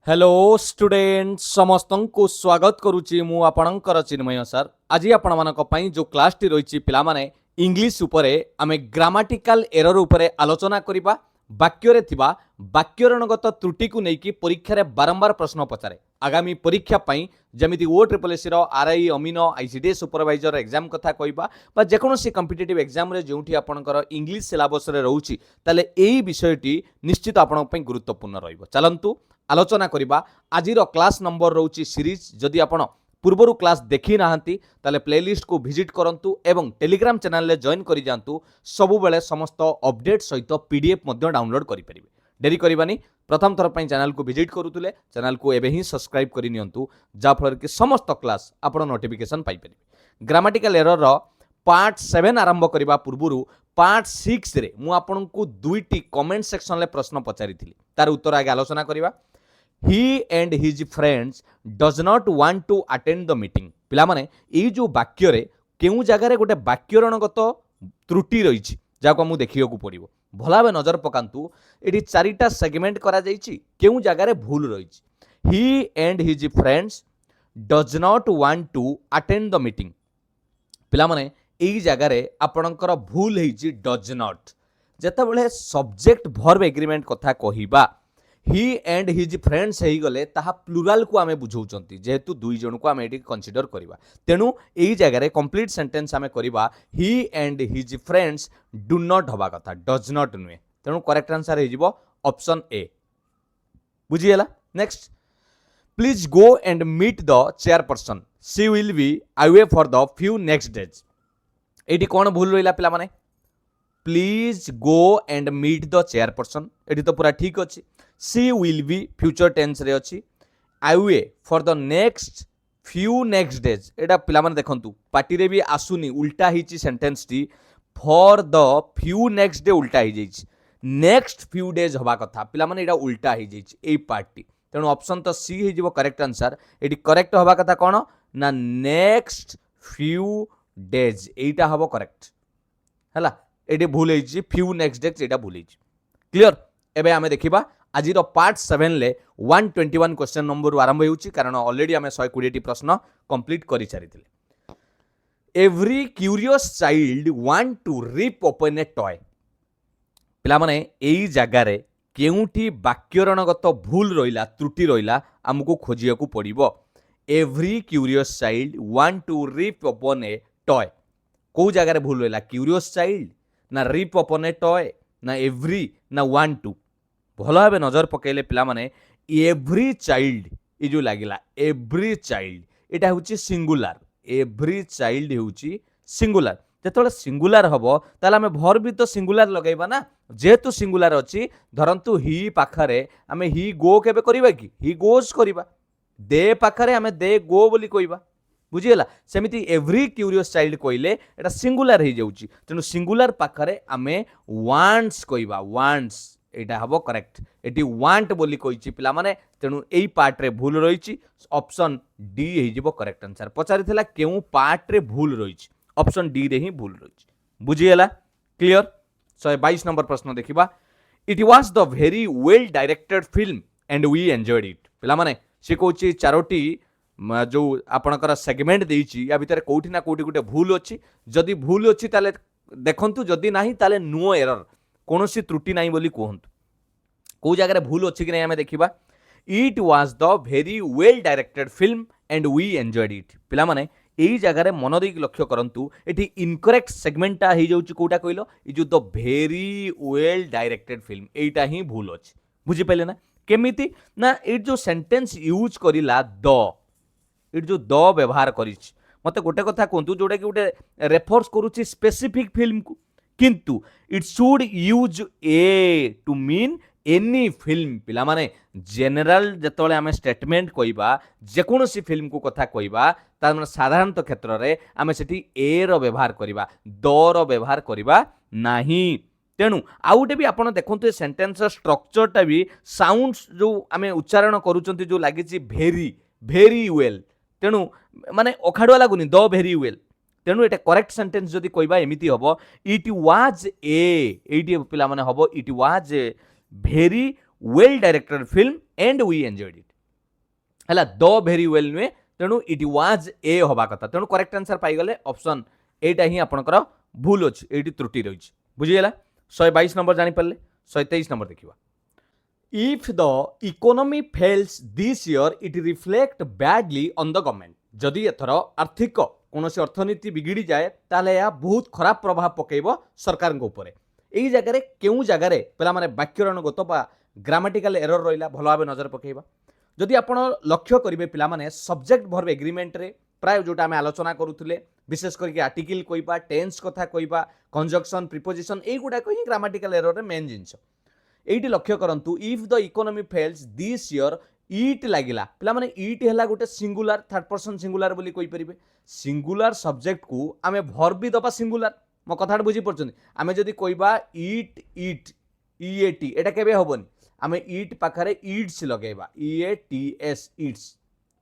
Hello student समस्त को स्वागत करुच्ची मु आपणकर चिन्मय सर आज आपण मानक पई जो क्लास टी रही पिला माने इंग्लिश उपरे आमे ग्रामाटिकल एरर उपरे आलोचना करिबा वाक्य रे थिबा वाक्यरणगत त्रुटि को नेकी परीक्षा रे बारंबार प्रश्न पचारे आगामी परीक्षा पई जमिति ओ ट्रिपल एस रो आरआई अमीनो आईसीडी सुपरवाइजर एग्जाम कथा कहबा बा जेकोनोसी कॉम्पिटिटिव एग्जाम रे जोंठी आपणकर इंग्लिश सिलेबस रे रहउची ताले एई विषयटी निश्चित आपण पई गुरुत्वपूर्ण रहइबो चलंतु आलोचना करिबा आजिर क्लास नंबर रहउची सीरीज जदि आपण पूर्वरु क्लास देखी नाहंती ताले प्लेलिस्ट को विजिट करंतु एवं टेलीग्राम चैनल ले जॉइन करि जांतु सबु बेले समस्त अपडेट सहित पीडीएफ मध्ये डाउनलोड करि परिबे डेरी करबानी प्रथम थर पई चैनल को विजिट करूतुले चैनल को एबे ही सब्सक्राइब करि नियंतु जा फलर कि समस्त क्लास आपण नोटिफिकेशन पाइ परिबे ग्रामाटिकल एरर रो पार्ट 7 आरंभ करिबा पूर्वरु पार्ट 6 रे मु आपनकु दुईटी कमेंट सेक्शन ले प्रश्न पचारिथिली तार उत्तर आगे आलोचना करिबा He and his friends does not want to attend the meeting. पिला माने एई जो वाक्य रे केउ जगह रे गोटे वाक्यरणगत त्रुटि रही जाको हमु देखियो को पड़िबो भलाबे नजर पकांतु एठी चारिटा सेगमेंट करा जाईची केउ जगह रे भूल रही He and his friends does not want to attend the meeting. पिला माने एई जगह रे आपणकर भूल हेची does not जेतेबेले सब्जेक्ट वर्ब एग्रीमेंट कथा कहिबा ही एंड हिज फ्रेंड्स हो गले ताहा प्लुराल को आमे बुझौचंती जेहेतु दुई जन को आमे एटी कंसीडर करिबा तेनु एई जगह रे कंप्लीट सेंटेंस आमे करिबा ही and his friends do not हबा कथा डज नॉट नुए तेनु करेक्ट आंसर हे जिवो ऑप्शन ए बुझियला next please go and meet the chairperson she will be away for the few next days एटी कोन भूल रहिला पिला माने please go and meet the chairperson एटी तो पूरा ठीक अछि she will be future tense रे अछि away for the next few next days एटा पिला माने देखंतु पार्टी रे भी आसुनी उल्टा हिची sentence T for the few next day उल्टा hi जाइछि नेक्स्ट फ्यू डेज हबा कथा पिला माने एटा उल्टा hi जाइछि एई पार्टी तेनु ऑप्शन तो सी हे जिवो करेक्ट आंसर एटी करेक्ट हबा कथा कोन ना नेक्स्ट फ्यू डेज एटा हबो करेक्ट हला एटी भूल हेछि फ्यू नेक्स्ट डेज एटा भूल हेछि क्लियर एबे आमे देखिबा आज पार्ट 7 ले 121 क्वेश्चन नंबर आरंभ होउची कारण ऑलरेडी आमे 120 टी प्रश्न कंप्लीट करि सारिथिले every curious child want to rip open a toy पिला माने एई जागा रे केउठी वाक्यरणगत भूल रहिला त्रुटि रहिला हमकु खोजिया को पड़िबो every curious child want to rip open a toy को जागा रे भूल रहिला क्यूरियस चाइल्ड ना रिप ओपन ए टॉय ना एवरी ना वांट टू भल भाव नजर पकेले पिला माने एवरी चाइल्ड ये जो लागिला एवरी चाइल्ड एटा होची सिंगुलर एवरी चाइल्ड होची सिंगुलर जेतोले सिंगुलर हबो ताले हमें भर भी तो सिंगुलर लगाइबा ना जेतु सिंगुलर अछि धरंतु ही पाखरे हमें ही गो केबे करिबा कि ही गोज करिबा दे पाखरे हमें दे गो बोली कहिबा बुझियला सेमिति एवरी क्यूरियस चाइल्ड कइले एटा सिंगुलर हे जाउची तेनु सिंगुलर पाखरे हमें वांट्स कहिबा वांट्स एटा हबो करेक्ट एटी वांट बोली कहिची पिला माने तेनु एई पार्ट रे भूल रहिची ऑप्शन डी हे जिवो करेक्ट आंसर पचारिथिला केउ पार्ट रे भूल रहिची ऑप्शन डी रे ही भूल रहिची बुझियला क्लियर 122 नंबर प्रश्न देखिबा it was the very well directed film and we enjoyed it पिला माने से कहूची चारोटी जो आपणकर सेगमेंट देइची या भितर कोठी ना कोठी गुटे भूल अछि जदि भूल अछि ताले देखंतु जदि नाही ताले नो एरर कोनोसी त्रुटि नाही बोली कहंतु को जगह रे भूल अछि कि नै हमें देखिबा it was the very well directed film and we enjoyed it पिला माने एई जगह रे मन देई लक्ष्य करंतु एठी इनकरेक्ट सेगमेंटटा हे जाउची कोटा कहिलो इ जो the very well directed film एटा ही भूल अछि बुझि पइले ना केमिति ना ए जो सेंटेंस यूज करिला द इट जो द व्यवहार करिछि मते गोटे कथा कोंतु जोडे कि गोटे रेफर्स करूछि स्पेसिफिक फिल्म को किंतु it should use a to mean any film पिला माने जनरल जेतोले हमें स्टेटमेंट कइबा जेकोनोसी फिल्म को कथा कइबा तार माने साधारणत क्षेत्र रे हमें सेठी ए रो व्यवहार करिबा द रो व्यवहार करिबा नाही तेणु आउटे भी आपण देखंतु ए सेंटेंस स्ट्रक्चरटा भी साउंड्स जो हमें उच्चारण करूचंती जो लागिची भेरी भेरी वेल तेणु माने अखाडुआ लागुनी द भेरी वेल तेणु एटा करेक्ट सेंटेंस जदि कहबा एमिति हबो इट वाज एटी पिला माने हबो it was a very well directed film and we enjoyed it है द भेरी वेल नुहे तेणु इट वाज ए हवा कथा तेणु करेक्ट आंसर पाइगले ऑप्शन एटा ही आपनकर भूल अछि एटी त्रुटि रही बुझीगला 122 नंबर जानि परले 123 नंबर देखिबा if the economy fails this year it reflect badly on the government जदि एथर आर्थिक कौन से अर्थनीति बिगिड़ी जाए ताले या बहुत खराब प्रभाव पकेब सरकार ऊपर यही जगह केउ जगार पे वाक्यरणगत बा ग्रामाटिकल एरर रहा भल भाव नजर पकेबा जदि आप लक्ष्य करेंगे पे सब्जेक्ट भर्व एग्रीमेंट रे प्राय जोटा आम आलोचना करुले विशेष करके आर्टिकल कहवा टेन्स कथा कहवा कंजक्शन प्रिपोजिशन युवाक ही ग्रामाटिकल एरर मेन जिनस ये लक्ष्य करूँ if the economy fails this year it लगिला पे इट है गोटे सिंगुलर थर्ड पर्सन सिंगुलर बोली कहि परिबे सिंगुलर सब्जेक्ट को आमे भर्ब भी दबा सिंगुलर मो कथा बुझी पड़छन आमे जदि कहबा इट इट ईएटी एटा केबे होबनी आमे इट पाखरे इट्स लगेबा ईएटीएस इट्स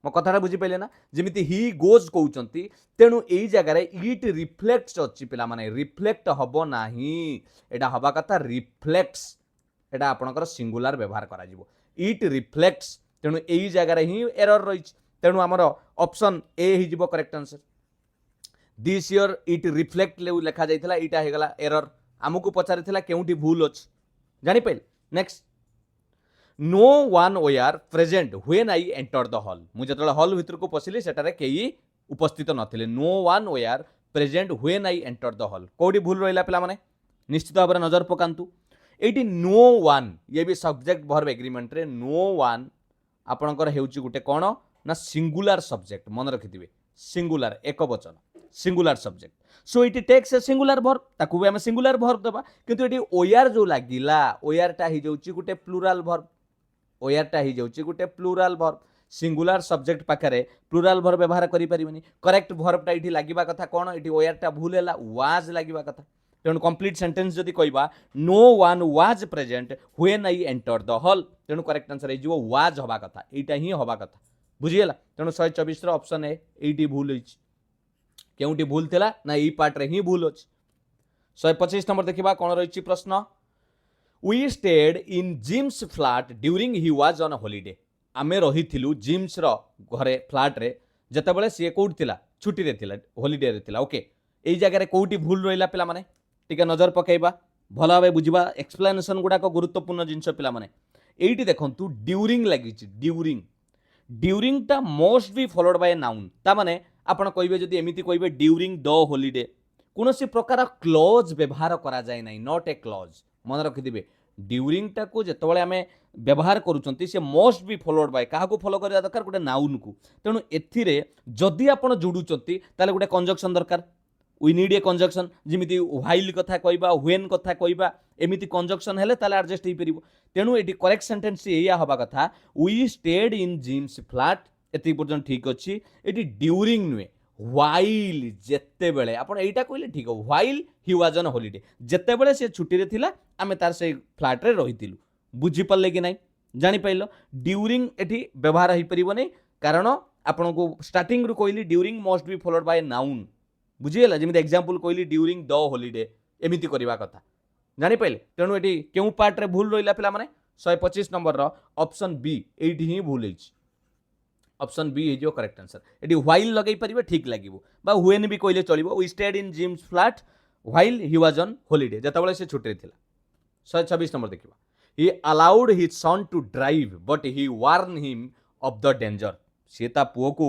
मो कथा बुझी पाइले ना जेमिति ही गोज कहउचंती तेणु एई जगह इट रिफ्लेक्ट्स अछि पिला माने रिफ्लेक्ट हबो नाही एटा हबा कथा रिफ्लेक्ट्स एटा आपनकर सिंगुलर व्यवहार करा जिवो इट रिफ्लेक्ट्स तेणु यही जगार ही एरर रही तेणु आमर ऑप्शन ए हो correct answer this year it reflect लिखा जाइथिला इटा हे गला एरर आमको पचारिथिला केउंठी भूल अछि जानि पाइल next no one were present when I enter the hall मु जतले हॉल भितर को पसिली सेटारे केही उपस्थित नथिले no one were present when I enter the hall कोडी भूल रहिला पिला माने निश्चित भाव नजर पकांतु एटी नो वन ये भी सब्जेक्ट भर्व एग्रीमेंट रे नो वन आपणकर हेउची गुटे कोन ना सिंगुलर सब्जेक्ट मन रखिथिबे सिंगुलर एक वचन singular subject so it takes a singular verb ताकू भी हम सिंगुलर भर्ब दबा किंतु एटी ओयार जो लागिला ओयारटा ही जाउची गुटे प्लुराल भर्ब ओयारटा ही जाउची गुटे प्लुराल भर्ब सिंगुलर सब्जेक्ट पाखरे प्लुराल भर्ब व्यवहार करि परिबनी करेक्ट भर्बटा इठी लागिबा कथा कोन इठी ओयारटा भूल हैला वाज लागिबा कथा तेणु कंप्लीट सेंटेंस जदि कहबा no one was present when I enter the hall तेणु करेक्ट आंसर हो वाज हवा कथा एटा ही हवा कथा बुझीगला तेणु 124 रो ऑप्शन ए एटी भूल होइछ केउटी भूल थिला ना ई पार्ट रे ही भूल अछि 125 नंबर देखिबा कोन रहिछि प्रश्न we stayed in Jim's flat during he was on holiday आमे रहिथिलु जिम्स रो घरे फ्लैट रे जतबेले से कोउट थिला छुट्टी रे थिला हॉलिडे रे थिला ओके एई जगह रे कोउटी भूल रहिला पिला माने टिके नजर पकेबा भल भाव बुझा एक्सप्लेनेशन गुड़ाक गुरुत्वपूर्ण जिनस पिला माने एइटी देखंतु ड्यूरिंग लगिछि ड्यूरिंग ड्यूरिंगटा must be followed by noun ता माने आपण कहिबे जदि एमिति कहिबे ड्यूरिंग द हॉलिडे कोनोसी प्रकार क्लॉज व्यवहार करा जाय नै नॉट ए क्लॉज मन रखिथिबे ड्यूरिंगटा को जेतबेले आमे व्यवहार करूचंती से मोस्ट बी फॉलोड बाय काहाको फॉलो करिया दरकार गोटे नाउन को तेणु एथिरे जदि आपण जोडुचंती ताले गोटे कंजक्शन दरकार वी नीड ए कंजक्शन जिमिति व्हाइल कथा कहबा व्हेन कथा कहबा एमिति कंजक्शन हेले ताले एडजस्ट हे परिबो तेणु एटी करेक्ट सेंटेंस एया हबा कथा we stayed in Jim's flat एति पर्यंत ठीक अछि एटी ड्यूरिंग नुए व्हाइल जेते बेले आपण एटा कहले ठीक हो while he was on holiday जेते बेले से छुट्टी रे थिला आमे तार से फ्लैट रे रहितिलु बुझी पल्ले कि नै जानि पाइलो ड्यूरिंग एटी व्यवहार हे परिबो नै कारण आपण को स्टार्टिंग रु कहली during must be followed by noun बुझीगला जमी एग्जांपल कहली ड्यूरिंग द हॉलिडे एमिति करबा कथा जानि पाइले तेणु एटी केउ पार्ट रे भूल रहिला पिला माने 125 नंबर रो ऑप्शन बी एटी ही भूल हिच option B is your correct answer एटी व्हाइल लगै परिबे ठीक लागिवो बा व्हेन भी कहले चलिवो we stayed in Jim's flat while he was on holiday जतबेले से छुट्टी थिला 126 नंबर देखिबा he allowed his son to drive but he warn him of the danger से ता पुओ को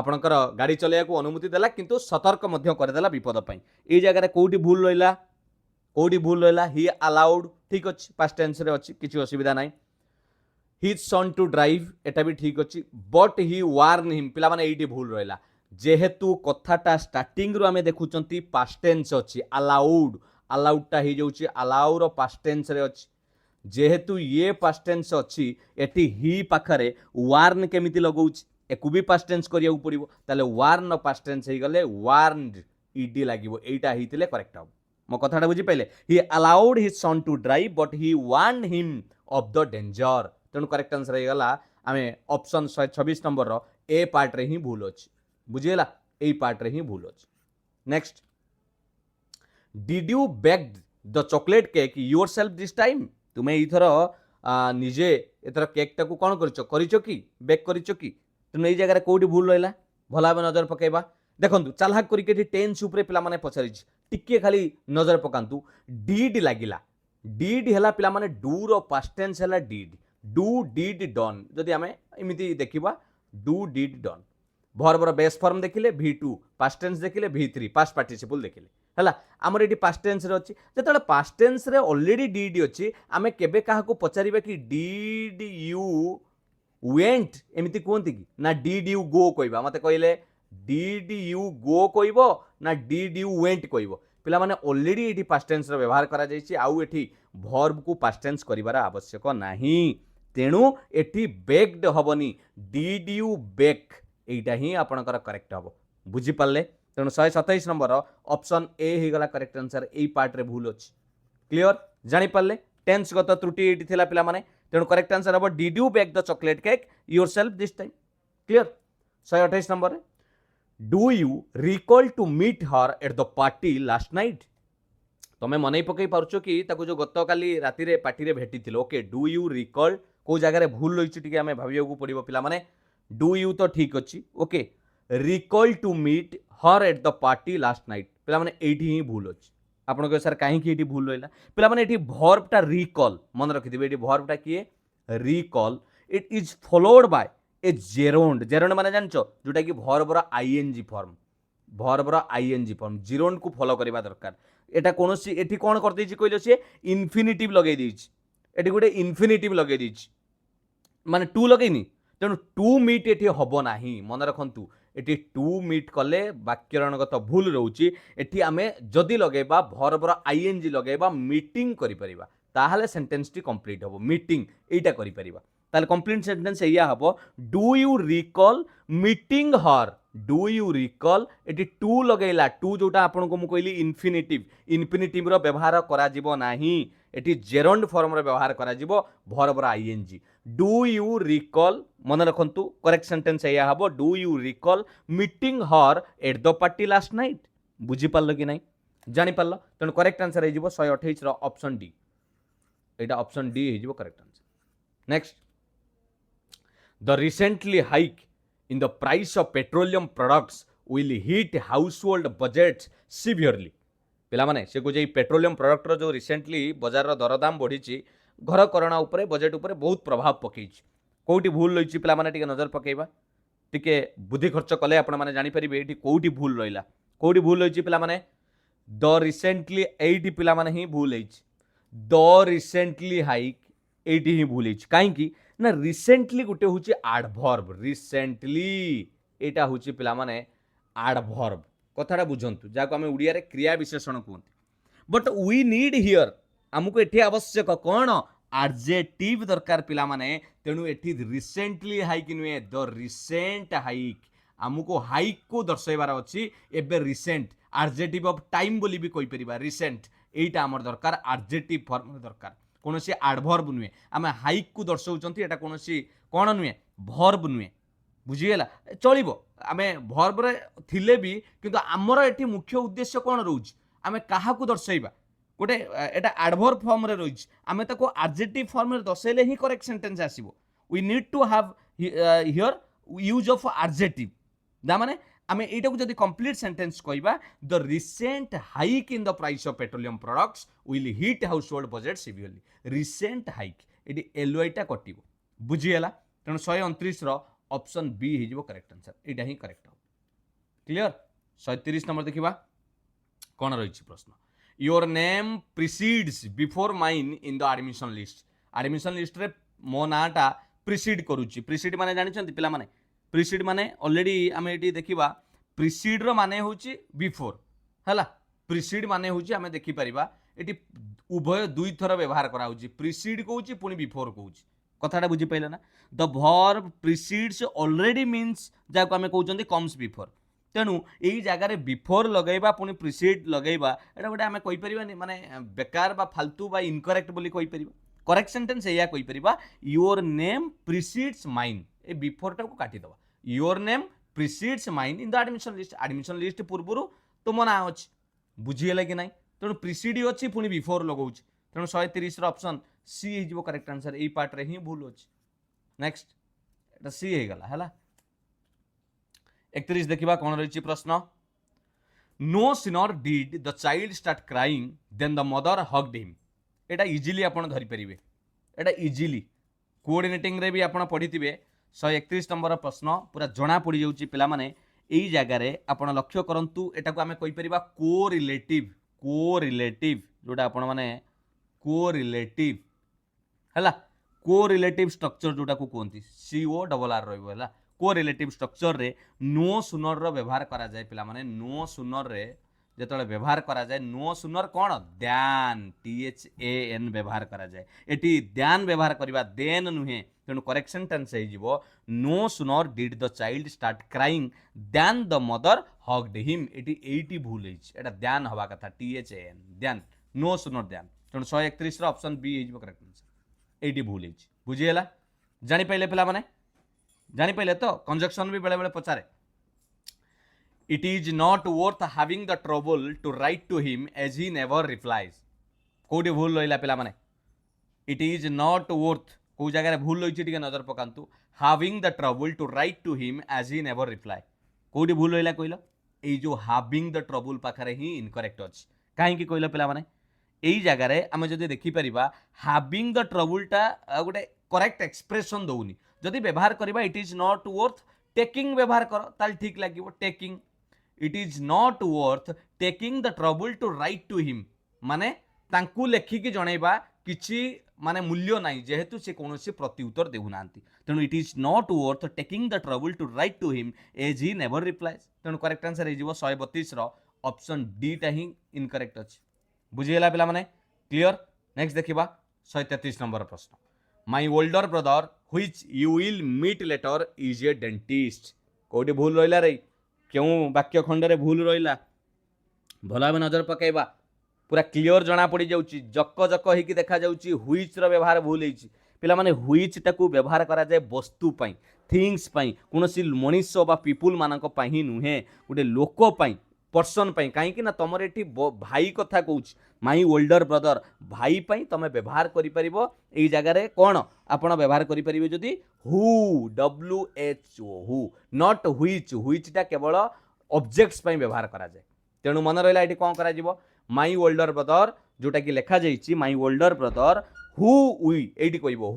आपणकर गाड़ी चलैया को अनुमति देला किंतु सतर्क मध्य करदेला विपद पई ए जगह कोडी भूल रहिला ही अलाउड ठीक अछि पास्ट टेंस रे अछि किछि असुविधा नाही हिज सन टू ड्राइव एटा भी ठीक अछि बट ही वार्न हिम पिला माने एटी भूल रहिला जेहेतु कथाटा स्टार्टिंग रु आमे देखुचंती पास्ट टेंस अछि अलाउडटा ही जाउछि अलाउ रो पास्ट टेंस रे अछि जेहेतु ये पास्ट टेंस अछि एटी ही पाखरे वार्न केमिति लगौछि एकु भी पास्ट टेंस करिया पड़िबो ताले वार्न पास्ट टेंस हे गले वार्नड ईडी लागिवो एटा हितिले करेक्ट हो मो कथाटा बुझी पाइले he allowed his son to drive but he warn him of the danger तेणु करेक्ट आंसर हे गला आमे ऑप्शन 126 नंबर रो ए पार्ट रे ही भूल अछि बुझिएला ए पार्ट रे ही भूल अछि next did you bake the chocolate cake yourself this time तुमे इथरो निजे एथरो केक टाकू कोन करछो कि बेक करछो कि तेणु ये जगह कौटी भूल रहा भल भाव नजर पकेबा देखो चालाक करके टेन्स उपरे पिलामाने पचारि टिके खाली नजर पकांतु डिड लागिला डिड हैला पिलामाने डू रो पास्ट टेंस हैला डिड डू डिड डन जदि आमे एमिति देखिबा डू डिड डन वर्बर बेस फॉर्म देखिले V2 पास्ट टेंस देखिले V3 पास्ट पार्टिसिपल देखिले हैला हमर एटी पास्ट टेंस रे अछि जेतले पास्ट टेंस रे ऑलरेडी डिड अछि आमे केबे काहाकू पचारिबा कि डिड यू वेंट एमिति कोंति कि ना डिड यू गो कहबा मते कहले डिड यू गो कहबो ना डिड यू वेंट कहबो पिला माने ऑलरेडी एटी पास्ट टेंस रो व्यवहार करा जायछि आउ एटी वर्ब को पास्ट टेंस करिवार आवश्यक नाही तेणु एटी बेक्ड हबनी डिड यू बेक एटा ही आपणकर करेक्ट हबो बुझी पाले तेणु 127 नंबर ऑप्शन ए ही गला करेक्ट आंसर एई पार्ट रे भूल अछि क्लियर जानि पाले टेंस गत त्रुटि एटी थिला पिला माने तेणु करेक्ट आंसर हबो did you bake the chocolate cake yourself this time clear 128 number do you recall to meet her at the party last night तमें मन पकई पार्छ कि ताको जो गत काली राति रे पार्टी रे भेटी थिलो ओके डू यू रिकॉल को जगह रे भूल रही टिके आमे भाबियाकू पड़िबो पिला माने डू यू तो ठीक अछि okay recall to meet her at the party last night पिला माने एठी ही भूल अछि आपण को सर काहे कि एठी भूल रहिला पिला माने एठी वर्ब टा रिकॉल मन रखि दिबे एठी वर्ब टा किए recall it is followed by a gerund gerund माने जानचो जोटा कि वर्ब रो आईएनजी फॉर्म वर्ब रो आईएनजी फॉर्म जेरोंड को फॉलो करबा दरकार एटा कोनोसी एठी कोन कर देछि कहिलो से इन्फिनिटिव लगे देछि एठी गोटे इन्फिनिटिव लगे देछि माने टू लगेनी तेणु टू मीट एठी हबो नाही मन रखंतु एठी टू मीट कले वाक्यरणगत भूल रहउची एठी आमे जदि लगेबा वर्ब रो आईएनजी लगेबा मीटिंग करि परिबा ताहाले सेंटेंस टी कंप्लीट हबो मीटिंग एटा करि परिबा ताले कंप्लीट सेंटेंस एया हबो do you recall meeting her do you recall eighty two लगेला टू जोटा आपन को मु कहली इन्फिनिटिव रो व्यवहार करा जिवो नाही एटी जेरोंड फॉर्म रो व्यवहार करा जिवो वर्ब रो आईएनजी डू यू रिकॉल मन रखंतु करेक्ट सेंटेंस एया हबो do you recall meeting her at the party last night बुझी पारलो कि नाही जानि पारलो तेन करेक्ट आंसर हे जिवो 128 रो ऑप्शन डी एटा ऑप्शन डी हे जिवो correct answer next the recently hike in the price of petroleum products will hit household budgets severely पिला माने से को जे पेट्रोलियम प्रोडक्ट रो जो रिसेंटली बाजार रो दरदाम बढ़ी घर करणा उपरे बजेट उपरे बहुत प्रभाव पकई कोठी भूल रही पिला माने टिके नजर पकेबा टिके बुद्धि खर्च कले आपण माने जानि परिबे एठी कोठी भूल रहिला कोठी भूल रही पिला माने द रिसेंटली एठी पिला माने ही भूल रही द रिसेंटली हाइक एठी ही भूल रही काहे की ना रिसेंटली गोटे हूँ एडवर्ब रिसेंटली एटा हूँ पिला माने एडवर्ब कथाटा बुझंतु जाको आमे उड़िया रे क्रिया विशेषण कहते बट वी नीड हियर आमको एठी आवश्यक कौन एडजेक्टिव दरकार पिला माने तेणु एठी रिसेंटली हाइक नुए द रिसेंट हाइक आमको हाइक को दर्शाइबार अछि एबे रिसेंट एडजेक्टिव ऑफ टाइम बोली भी कहि परिबा रिसेंट एटा हमर दरकार एडजेक्टिव फॉर्म दरकार कौन सी एडवर्ब नुहे आम हाइक को दर्शाऊँ एटा कौन सी कौन नुहे भर्ब नुहे बुझीगला चलो आम भर्ब रे थिले भी किंतु आमर एटी मुख्य उद्देश्य कौन रोच आम क्या दर्शाइबा गोटे एटा एडवर्ब फॉर्म रे रही आम ताको एडजेक्टिव फॉर्म रे दर्शाइले ही करेक्ट सेंटेंस आसीबो we need to have here use of adjective दा माने आमे एटा को जदि कंप्लीट सेंटेंस कहबा the recent hike in the price of petroleum products will hit household budget severely recent hike एटी एलवाई टा कटिबो बुझीगला तेणु 129 रो ऑप्शन बी हे जिवो करेक्ट आंसर एटा ही करेक्ट हो क्लियर 130 नंबर देखिबा कोन रही प्रश्न your name precedes before mine in the admission list रे मो नाटा प्रिसीड करूची प्रिसीड माने जानिछंती पिला माने प्रिसीड माने ऑलरेडी आम ये देखा प्रिसीड रो माने होची बिफोर हैला प्रिसीड माने होची आम देखिपर ये उभय दुई थर व्यवहार करा होची प्रिसीड कहूँ पुणी बिफोर कहूँ कथाटा बुझी पाइले ना the verb precedes already means जहाँ आम कहते कम्स बिफोर तेणु यही जगार बिफोर लगेबा पुणी प्रिसीड लगेबा एटा गोटे आम कहीपर माने बेकार बा फालतू बा इनकरेक्ट बोली कहीपर करेक्ट सेंटेंस या कहीपर your name precedes mine a before टा को काटी दवा your name precedes mine in the admission list पूर्व तुम ना अच्छी बुझीगला कि ना तेणु प्रिसीड अच्छी पुणी बिफोर लगाऊँ तेणु 130 ऑप्शन सी हो करेक्ट आंसर यही पार्ट रे ही भूल अच्छी नेक्स्ट सी हो गला है 31 देखिबा कोन रहिछि प्रश्न। No sooner did the child start crying then the mother hugged him. एटा इजीली आपण धरि परिबे, एटा इजीली कोऑर्डिनेटिंग रे भी आपण पढिथिबे। 131 नंबर प्रश्न पूरा जणा पड़ी जाउछि पिला माने एई जागा रे आपण लक्ष्य करंतु। एटा को हमें कहि परिबा कोरिलेटिव जोटा आपण माने कोरिलेटिव हला, कोरिलेटिव स्ट्रक्चर जोटा को कहंती CO डबल आर रहइबो हला। कोरिलेटिव स्ट्रक्चर रे नो सुनर रो व्यवहार करा जाय पिला माने। नो सुनर रे जेतले व्यवहार करा जाय, नो सुनर कोन ध्यान THAN व्यवहार करा जाय। एटी ध्यान व्यवहार करबा देन नुहे, तेणु करेक्शन टेंस हे जिवो no sooner did the child start crying then the mother hugged him. एटी भूल हेछि, एटा ध्यान हवा कथा THAN ध्यान, नो सुनर ध्यान। तेणु 131 रो ऑप्शन बी हे जिवो करेक्ट आंसर। एटी भूल हेछि, बुझी गेला? जानि पइले पिला माने, जानि पइले तो कंजक्शन भी बेले बेले पचारे। It is not worth having the trouble to write to him as he never replies। कोडी भूल रहिला पिला माने। It is not worth को जगह भूल रही टिके नजर पकांतु। having the trouble to write to him as he never reply कोडी भूल रहिला कहिलो। एई जो having the trouble पाखरे ही इनकरेक्ट अछि। काहे कि कहिलो पिला माने एई जगह रे हम जदि देखि परिबा having the trouble टा गोटे करेक्ट एक्सप्रेशन दउनी। जदि व्यवहार करबा it is not worth taking व्यवहार कर ताल ठीक लागिवो taking. It is not worth taking the trouble to write to him माने तांकू लेखिकी जणैबा किछि माने मूल्य नाही जेहेतु से कोनोसी प्रत्युत्तर देउ नांती। तेणु it is not worth taking the trouble to write to him as he never replies. तेणु करेक्ट आंसर हे जिवो 132 रो ऑप्शन डी टा ही इनकरेक्ट अछि। बुझी गेला पिला माने क्लियर? नेक्स्ट देखिबा 133 नंबर प्रश्न। My older brother which you will meet later is a dentist. कोडी भूल रहिला रे, क्यों वाक्य खंड रे भूल रहिला भला भाबे नजर पकाइबा। पूरा क्लियर जना पड़ी जाउची, जक जक होइकी देखा जाउची। व्हिच रो व्यवहार भूल हेछि पिला माने। व्हिच टाकू व्यवहार करा जाय वस्तु पई, थिंग्स पई, कोनोसी मनुष्य बा पीपुल मानक पई ही नुहे, गोटे लोक पई, पर्सन पई। काहे कि ना तमर एठी भाई कथा कहूची। माई ओल्डर ब्रदर भाई पई तमे व्यवहार करि परिबो। एई जगह रे कोन आपण व्यवहार करि परिबे जदि who WHO who not which. Which टा केवल ऑब्जेक्ट्स पई व्यवहार करा जाय। तेणु मन रहिला एठी कोन करा जिवो माई ओल्डर ब्रदर जोटा कि लिखा जाइछि माई ओल्डर ब्रदर हु वी एठी कहइबो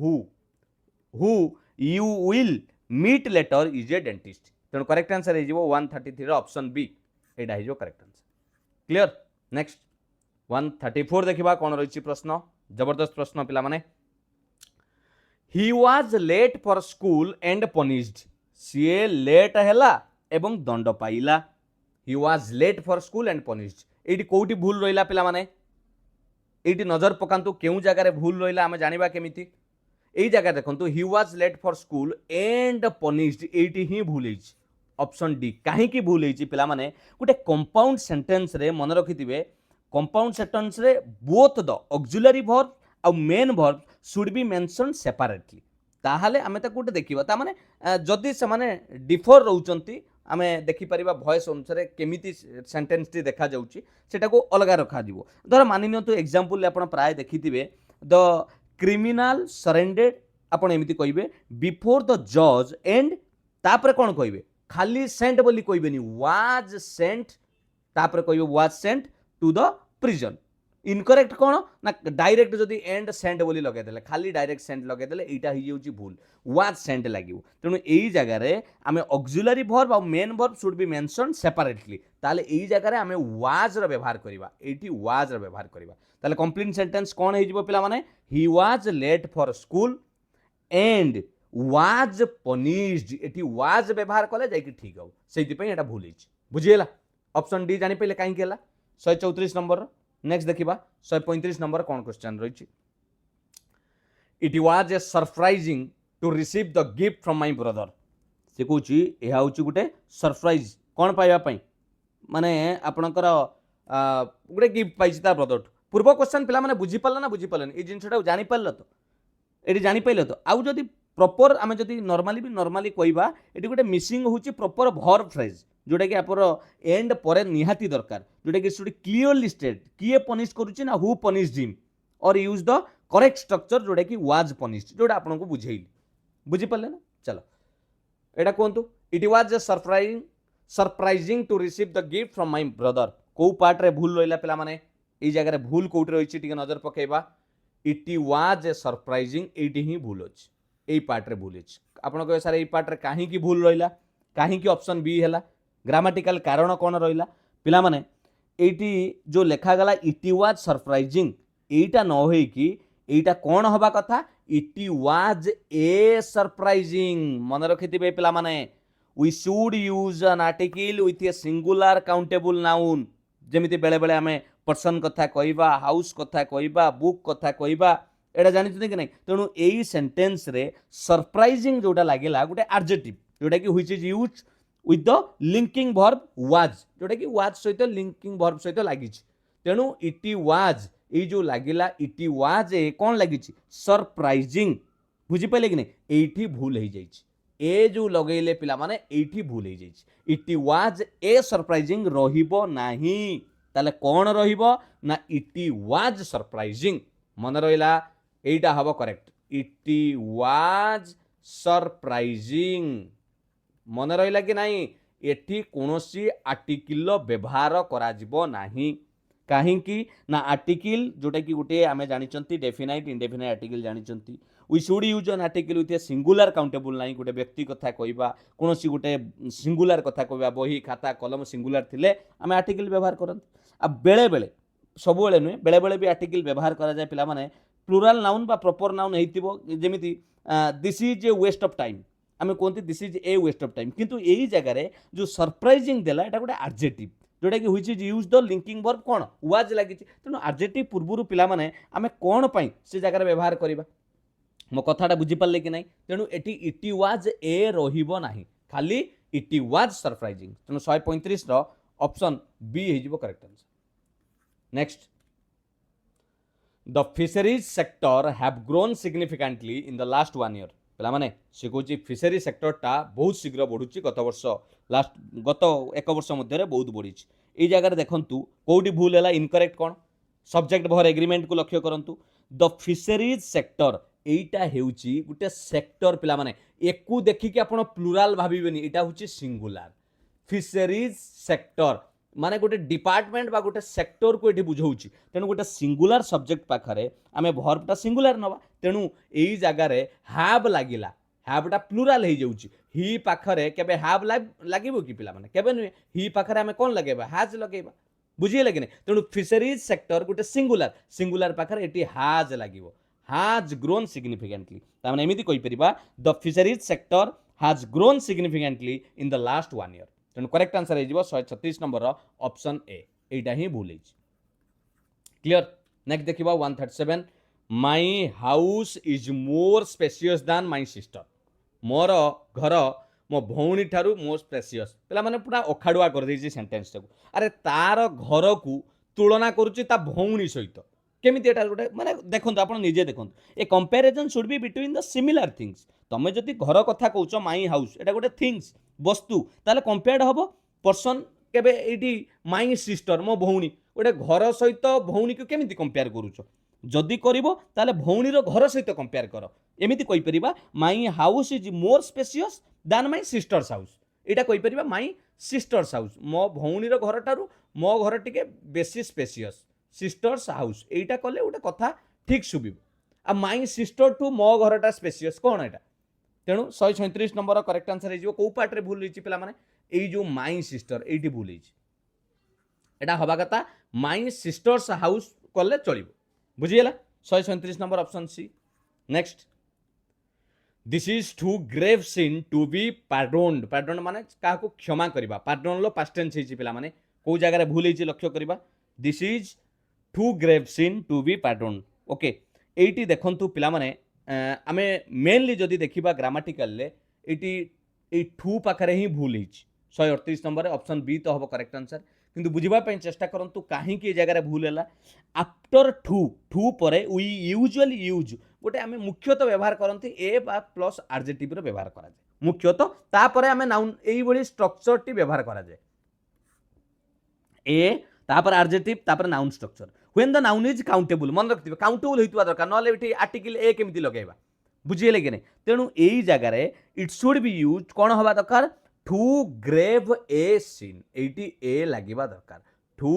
who you will meet later is a dentist. तेणु करेक्ट आंसर हे जिवो 133 ऑप्शन बी एटा हे जो करेक्ट आंसर। क्लियर? नेक्स्ट 134 देखिबा कोन रहिछि प्रश्न। जबरदस्त प्रश्न पिला माने। He was late for school and punished. सीए लेट हैला एवं दंड पाइला। He was late for school and punished. एटी कोउटी भूल रहिला पिला माने। एटी नजर पकांतु केउ जगह रे भूल रहिला आमे जानिबा केमिति। एई जगह देखंतु he was late for school and punished एटी ही भूल हेछि। ऑप्शन डी काहे की भूल हेछि पिला माने। गोटे कंपाउंड सेंटेंस रे मन रखिथिबे कंपाउंड सेंटेंस रे बोथ द ऑक्सिलरी वर्ब आ main verb should be mention separately. ताहाले आमे ता कोटे देखिबा ता माने जदि से माने डिफर रहउचंती आमे देखि परिबा वॉइस अनुसार केमिति सेंटेंस टी देखा जाउची सेटा को अलगा रखा दिबो। धर मानि नियंतु एग्जांपल ले आपण प्राय देखिथिबे द क्रिमिनल सरेंडेड आपण एमिति कहिबे बिफोर द जज एंड तापरे कोन कहिबे खाली सेंट बोली कहिबेनी वाज सेंट तापरे कहिबे was sent to the prison. Incorrect कोन ना डायरेक्ट जदि एंड सेंट बोली लगे देले खाली डायरेक्ट सेंट लगे देले एटा ही जाउची भूल वाज सेंट लागिवो। तेनु एई जगह रे आमे ऑक्सिलरी वर्ब और main verb should be mention separately. ताले एई जगह रे आमे वाज रो व्यवहार करिबा। एटी वाज रो व्यवहार करिबा। ताले कंप्लीट सेंटेंस कोन हे जिवो पिला माने he was late for school and was punished. एटी वाज व्यवहार कले जाई कि ठीक हो सेति पई एटा भूल हेछि। बुझिएला? ऑप्शन डी जानि पहिले काहे केला 134 नंबर। नेक्स्ट देखिबा 135 नंबर कोन क्वेश्चन रहिछि। It was a surprising to receive the gift from my brother. से कहूछि एहा होछि गुटे सरप्राइज कोन पाइबा पई माने आपणकर गुटे गिफ्ट पाइछि ता ब्रदर। पूर्व क्वेश्चन पिला माने बुझि पल्ला ना बुझि पल्लन ए जिंसटा जानि पल्ला तो एटी जानि पइले तो आउ जदि प्रॉपर आमे जदि नॉर्मली कहबा एटी गुटे मिसिंग होछि प्रॉपर वर्ब फ्रेज जोटा कि आपर एंड पर निहाती दरकार जोटा कि शुड क्लियरली स्टेट किए पनिश करूछि ना हु पनिश्ड हिम और यूज द करेक्ट स्ट्रक्चर जोटा कि वाज पनिश्ड जोटा आपनको बुझेइली। बुझि पल्ले ना? चलो एटा कोंतु it was a surprising surprising to receive the gift from my brother को पार्ट रे भूल रहिला पिला माने एई जगह रे भूल कोउट रहिछि टिके नजर पकेबा इट वाज ए सरप्राइजिंग एटी ही भूल अछि एई पार्ट रे भूल अछि आपण कहे सर एई पार्ट रे काहे की भूल रहिला काहे की ऑप्शन बी हैला ग्रामेटिकल कारण कोन रहिला पिला माने एटी जो लेखा गला इट वाज सरप्राइजिंग एटा न होई कि एटा कोन हबा कथा इट वाज ए सरप्राइजिंग मन रखिथिबे पिला माने we should use an article with a singular countable noun जेमिति बेले बेले आमे पर्सन कथा कहबा हाउस कथा कहबा बुक कथा कहबा एटा जानिछथि कि नै तेणु एई सेंटेंस रे सरप्राइजिंग जोटा लागिला गोटे एडजेक्टिव जोटा कि which is used with the linking verb was जोटा कि वाज सहित लिंकिंग वर्ब सहित लागिछि तेणु इट वाज ए जो लागिला इट वाज ए कोन लागिछि सरप्राइजिंग बुझि पाइले कि नै एठी भूल हे जाइछि ए जो लगेले पिला माने एठी भूल हे जाइछि इट वाज ए सरप्राइजिंग रहिबो नाही ताले कोन रहिबो ना इट वाज सरप्राइजिंग मन रहिला एटा हबो करेक्ट इट वाज सरप्राइजिंग मन रहिला कि नाही एठी कोनोसी आर्टिकल व्यवहार करा जिवो नाही काहेकि ना आर्टिकल जोटा कि गोटे आमे जानिचंती डेफिनाइट इंडेफिनाइट आर्टिकल जानिचंती we should use an article with a singular countable नाही गोटे व्यक्ति कथा कहबा कोनोसी गोटे सिंगुलर कथा कहबा बही खाता कलम सिंगुलर थिले आमे आर्टिकल व्यवहार करन आ बेले बेले सब बेले नुहे बेले बेले भी आर्टिकल व्यवहार करा जाय पिला माने प्लुराल नाउन बा प्रॉपर नाउन हेतिबो जेमिति this is a waste of time आमे कोनती this is a waste of time किंतु एई जगह रे जो सरप्राइजिंग देला एटा गोटे एडजेक्टिव जोटा कि which is use the linking verb कोन वाज लागिछि तेणु एडजेक्टिव पूर्वरु पिला माने आमे कोन पई से जगह रे व्यवहार करिबा मो कथाटा बुझी पाले कि नहीं तेणु एटी इट वाज ए रहिबो नाही खाली इट वाज सरप्राइजिंग तेणु 135 रो ऑप्शन बी हे जिवो correct answer next the fisheries sector have grown significantly in the last 1 year पिला माने से कहूँ फिशरी सेक्टरटा बहुत शीघ्र बढ़ुची गत वर्ष लास्ट गत एक वर्ष मध्य बहुत बढ़ी ये जगह देखु कौटी भूल है इनकरेक्ट कौन सब्जेक्ट भर एग्रीमेंट को लक्ष्य करूँ the fisheries sector Etah हेउची Gute sector पिला माने एकु देखिकी आपण प्लुराल भाबिबेनी एटा होची सिंगुलर फिशरीज सेक्टर माने गोटे डिपार्टमेंट बा गोटे सेक्टर को एठी बुझौची तेणु गोटे सिंगुलर सब्जेक्ट पाखरे आमे वर्बटा सिंगुलर नबा तेणु एई जगह रे हैव लागिला हैवटा प्लुराल हे जाउची ही पाखरे केबे हैव लागिबो कि पिला माने केबे नुहे ही पाखरे आमे कोन लगेबा हैज लगेबा बुझिए लगे तेणु फिशरीज सेक्टर गोटे सिंगुलर सिंगुलर पाखरे एठी हैज लागिबो has grown significantly तामाने एमिति कहि परिबा the fisheries sector has grown significantly in the last 1 year तेणु करेक्ट आंसर हे जिवो 136 नंबर रो ऑप्शन ए एटा ही भूल हे क्लियर नेक्स्ट देखिबा 137 my house is more spacious than my sister मोर घर मो भौणी ठारू मोर स्पेशियस पिला माने पूरा अखाडुआ कर देछि सेंटेंस टाको अरे तार घर को तुलना करूची ता भौणी सहित केमिति एटा गोटे माने देखंतु आपण निजे देखंतु a comparison should be between the similar things तमे जति घर कथा कहउछ माय हाउस एटा गोटे थिंग्स वस्तु ताले कंपेयर्ड हबो पर्सन केबे एटी माय सिस्टर मो भौणी गोटे घर सहित भौणी को केमिति कंपेयर करूछ जदि करिवो ताले भौणी रो घर सहित कंपेयर करो एमिति कहि परिबा my house is more spacious than my sister's house एटा कहि परिबा माय सिस्टर्स हाउस मो भौणी रो घर ठारू मो घर टिके बेसी स्पेशियस सिस्टर्स हाउस एटा कले गोटे कथा ठीक सुबिब आ माय सिस्टर टू मो घरटा स्पेशियस कौन एटा तेणु 137 नंबर करेक्ट आंसर हे कौ पार्ट रे भूल होइछि पिला माने एई जो माय सिस्टर एटी भूल होइछि एटा हबा कथा माय सिस्टर्स हाउस कले चलिबो बुझियला 137 number option C next this is too grave sin to be pardoned pardoned माने काहाको क्षमा करबा पार्डोन लो पास्ट टेंस हेछि पिला माने को जगह रे भूल हेछि लक्ष्य करबा this is too grave sin to be pardoned okay एटी देखंतु पिला माने आमे मेनली जदि देखिबा ग्रामेटिकल ले एटी ए ठू पाखरे ही भूल हेछि 138 नंबर ऑप्शन बी तो हबो करेक्ट आंसर किंतु बुझिबा पय चेष्टा करंतु काहे कि ए जगह रे भूल हैला आफ्टर ठू ठू परे वी यूजुअली यूज गोटे आमे मुख्यतः व्यवहार करंती ए बा प्लस एडजेक्टिव रो व्यवहार करा जाय मुख्यतः ता परे आमे नाउन एई बडी स्ट्रक्चर टी व्यवहार करा जाय ए तापर एडजेक्टिव तापर noun structure when the noun is countable मन रखथिबे काउंटेबल होइतबा दरकार नले एठी आर्टिकल ए केमिति लगाइबा बुझिए कि नहीं तेणु यही जगार इट शुड बी यूज कौन हवा दरकार टू ग्रेव ए सीन एटी ए लगिबा दरकार टू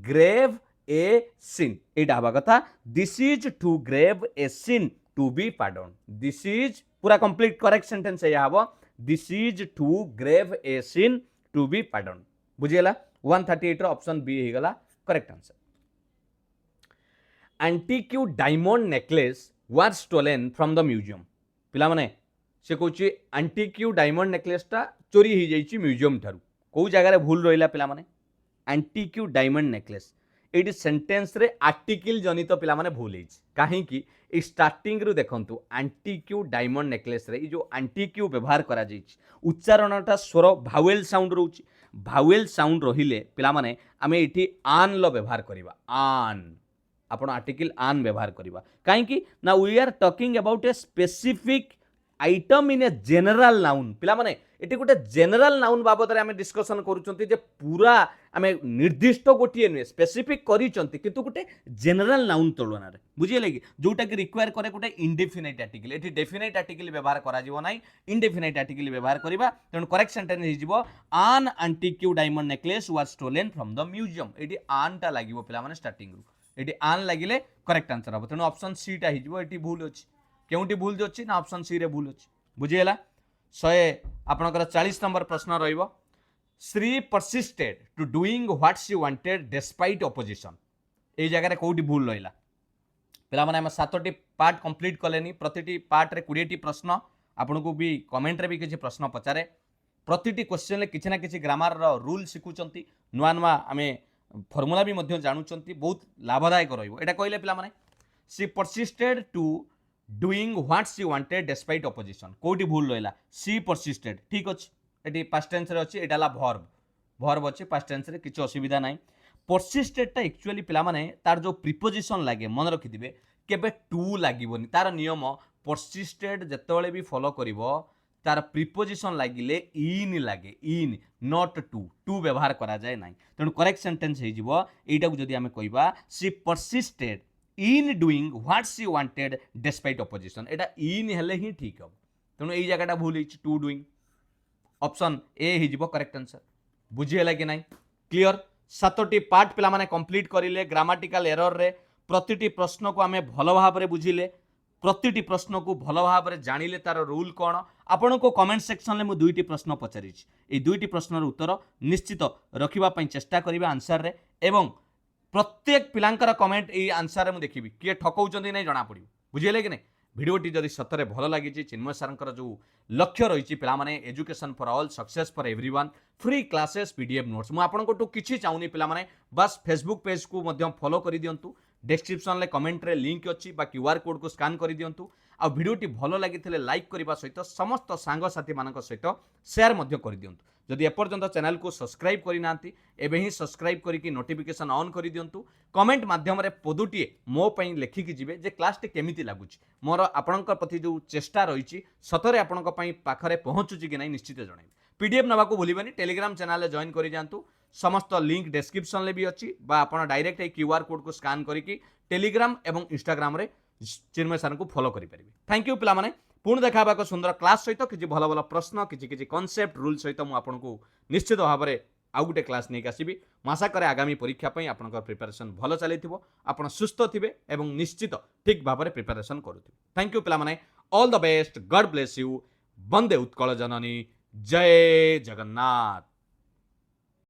ग्रेव ए सीन एटा हवा कथा this is too grave a sin to be pardon दिस इज पूरा कंप्लीट करेक्ट सेंटेंस या हबो this is too grave a sin to be pardon बुझियला 138 रो ऑप्शन बी हे गला correct answer antique diamond necklace was stolen from the museum पिला माने से कहूँ एंटीक्यू डायमंड नेकलेसटा चोरी हो जाइए म्यूजियम ठारू कौ जगार भूल रहा पिला माने एंटीक्यू डायमंड नेकलेस ये सेंटेंस रे आर्टिकल जनित पिला माने भूल कहीं स्टार्टिंग रु देखंतु एंटीक्यू डायमंड नेकलेस रे जो एंटीक्यू व्यवहार करा जाइए उच्चारणटा स्वर भावेल साउंड रोचे भावेल साउंड रहिले पिला माने आमे इठी आन लो व्यवहार करिबा आन आपण आर्टिकल आन व्यवहार करिबा कहीं ना we are talking about a specific item in a general noun पिला माने एटी गोटे जेनराल नाउन बाबद रे आमे डिस्कशन करूचंती जे पूरा आमे निर्दिष्ट गोटिए नुहे स्पेसिफिक करिचंती किंतु गोटे जेनराल नाउन तुलना रे बुझिले कि जोटा कि रिक्वायर करे गोटे indefinite article eighty definite article व्यवहार करा जिवो नाही इंडेफिनाइट आर्टिकल व्यवहार करिबा तेन करेक्ट सेंटेंस हि जिवो आन antique diamond necklace was stolen from the museum eighty आन टा लागिवो पिला माने स्टार्टिंग रु एटी आन लागिले करेक्ट आंसर हबो तेन ऑप्शन सी टा हि जिवो एटी भूल अछि केउटी भूल अछि ना ऑप्शन सी रे भूल अछि बुझिएला 100 आपनकर 40 नंबर प्रश्न रहिबो she persisted to doing what she wanted despite opposition ए जगह रे कोउटी भूल रहिला पिला माने हम 7टी पार्ट कंप्लीट कलेनी प्रतिटी पार्ट रे 20टी प्रश्न आपनको भी कमेंट रे भी किछि प्रश्न पचारे प्रतिटी क्वेश्चन ले किछि ना किछि ग्रामर रो रूल सिखुचंती नुआ नुआ आमे फॉर्मूला भी मध्य जानुचंती बहुत लाभदायक रहिबो एटा कहले पिला माने she persisted to doing what she wanted despite opposition कोटी भूल रहिला सी परसिस्टेड ठीक अछि एटी पास्ट टेंस रे अछि एटाला वर्ब वर्ब अछि पास्ट टेंस रे किछि असुविधा नाही परसिस्टेड टा एक्चुअली पिला माने तार जो प्रीपोजिशन लागे मन रखि दिबे केबे टू लागिबोनी तार नियम परसिस्टेड जतबेले भी फॉलो करिवो तार प्रीपोजिशन लागिले इन लागे इन नॉट टू टू व्यवहार करा जाय नाही तेणु करेक्ट सेंटेंस हे जिवो एटा को जदी हमें कहबा she persisted in doing what she wanted despite opposition एटा इन हेले ही ठीक हम तेणु एई जगहटा भूल हिच टू डूइंग ऑप्शन ए ही जिवो करेक्ट आंसर बुझी हला कि नाही क्लियर 7टी पार्ट पिला माने कंप्लीट करिले ग्रामाटिकल एरर रे प्रतिटी प्रश्न को हमें भलो भाव रे बुझिले प्रतिटी प्रश्न को भलो भाव रे जानिले तार रूल कोन आपण को कमेंट सेक्शन ले मु दुईटी प्रश्न पचारि ए दुईटी प्रश्नर उत्तर निश्चित रखिबा पई चेष्टा करिबा आंसर रे एवं प्रत्येक पिलांकर कमेंट ये आंसर मुझे देखी किए ठकौचंदी नहीं जना पड़ो बुझिले कि नहीं भिडियोटी जदि सतरे भल लगी चिन्मय सारंकर जो लक्ष्य रही पिला माने education for all success for everyone free classes PDF notes मु आपनको किछि चाहूनी पिला माने बस फेसबुक पेज को मध्यम फॉलो करि दियंतु डिस्क्रिप्शन ले कमेंट रे लिंक अछि बा क्यूआर कोड को स्कैन करि दियंतु आ भिडियोटी भल लागिथिले लाइक करबा सहित समस्त सांग साथी मानक सहित शेयर मध्य करि दियंतु जदि एपर्यंत चैनल को सब्सक्राइब करि नांती एबे ही सब्सक्राइब करिकी नोटिफिकेशन ऑन करि दियंतु कमेंट माध्यम रे पदुटिए मो पई लेखिकी जिवे जे क्लास टे केमिति लागुची मोर आपनकर प्रति जो चेष्टा रहिची सतरे आपनक पई पाखरे पहुंचुची कि नै निश्चित जणाइबे पीडीएफ नबाको भूलिबेनी टेलीग्राम चैनल ले जॉइन करि जांतु समस्त लिंक डिस्क्रिप्शन ले भी अछि बा आपण डायरेक्ट ए क्यूआर कोड को स्कैन करिकी टेलीग्राम एवं इंस्टाग्राम रे चिन्मय सर को फॉलो करि परिबे थैंक यू पिला माने पुणी देखा सुंदर क्लास सहित किसी भल भल प्रश्न किसी कॉन्सेप्ट रूल सहित मुझे निश्चित भाव में आउ गोटे क्लास नहीं आसबि आशा करे आगामी परीक्षा आपंकर प्रिपरेशन भल चली आप सुस्थ थे और निश्चित ठीक भाव में प्रिपरेशन करुवे थैंक यू पिला माने all the best God bless you वंदे उत्कल जननी जय जगन्नाथ।